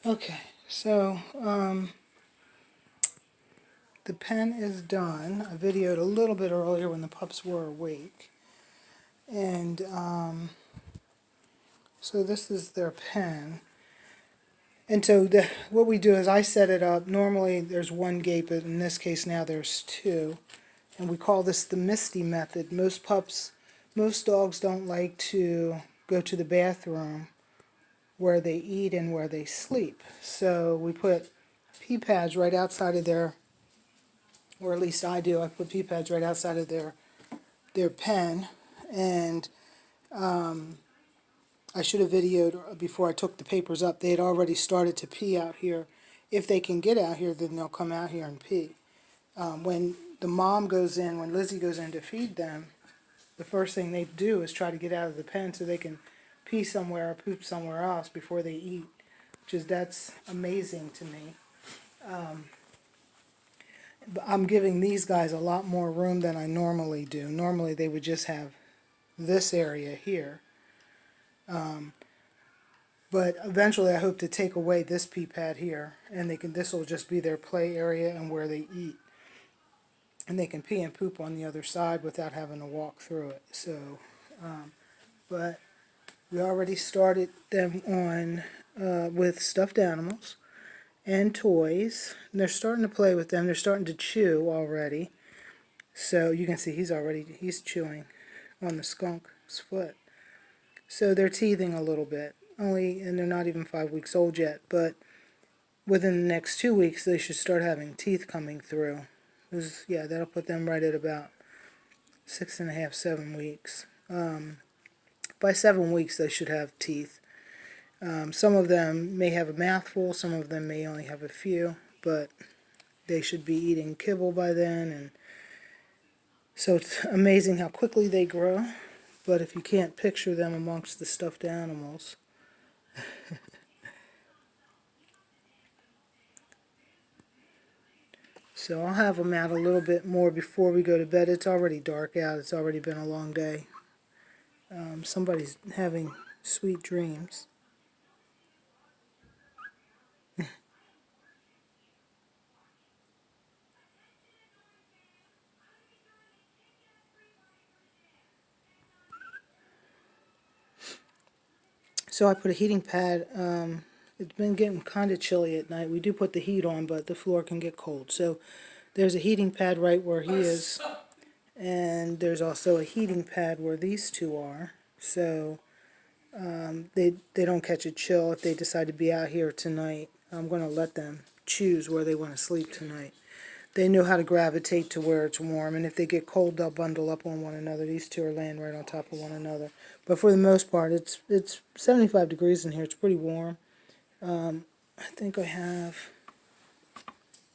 Okay, so the pen is done. I videoed a little bit earlier when the pups were awake. And so this is their pen. And so what we do is I set it up. Normally there's one gate, but in this case now there's two. And we call this the Misty method. Most dogs don't like to go to the bathroom where they eat and where they sleep. So we put pee pads right outside of their, or at least I do, I put pee pads right outside of their pen. And I should have videoed before I took the papers up. They had already started to pee out here. If they can get out here, then they'll come out here and pee. When the mom goes in, when Lizzie goes in to feed them, the first thing they do is try to get out of the pen so they can pee somewhere or poop somewhere else before they eat, that's amazing to me. But I'm giving these guys a lot more room than I normally do. Normally they would just have this area here. But eventually I hope to take away this pee pad here, and this will just be their play area and where they eat. And they can pee and poop on the other side without having to walk through it. So, but we already started them on with stuffed animals and toys. And they're starting to play with them. They're starting to chew already. So you can see he's chewing on the skunk's foot. So they're teething a little bit. And they're not even 5 weeks old yet, but within the next 2 weeks they should start having teeth coming through. That'll put them right at about 6.5, 7 weeks. By 7 weeks they should have teeth. Some of them may have a mouthful, some of them may only have a few, but they should be eating kibble by then. And so it's amazing how quickly they grow, but if you can't picture them amongst the stuffed animals. So I'll have them out a little bit more before we go to bed. It's already dark out. It's already been a long day. Somebody's having sweet dreams. So I put a heating pad. It's been getting kind of chilly at night. We do put the heat on, but the floor can get cold. So there's a heating pad right where he is. And there's also a heating pad where these two are. So they don't catch a chill if they decide to be out here tonight. I'm going to let them choose where they want to sleep tonight. They know how to gravitate to where it's warm, and if they get cold, they'll bundle up on one another. These two are laying right on top of one another. But for the most part, it's 75 degrees in here. It's pretty warm. I think I have,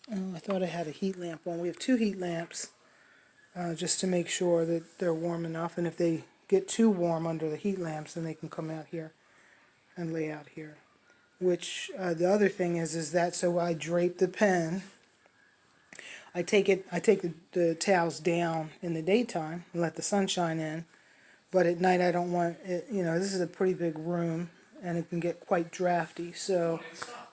I thought I had a heat lamp on. We have 2 heat lamps just to make sure that they're warm enough. And if they get too warm under the heat lamps, then they can come out here and lay out here. Which the other thing is that so I drape the pen. I take the towels down in the daytime and let the sunshine in, but at night I don't want it, this is a pretty big room and it can get quite drafty, so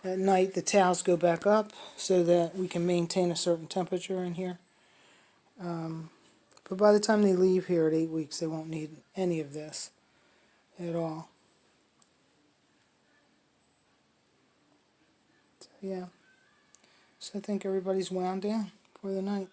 at night the towels go back up so that we can maintain a certain temperature in here. But by the time they leave here at 8 weeks, they won't need any of this at all. So, yeah. So I think everybody's wound down for the night.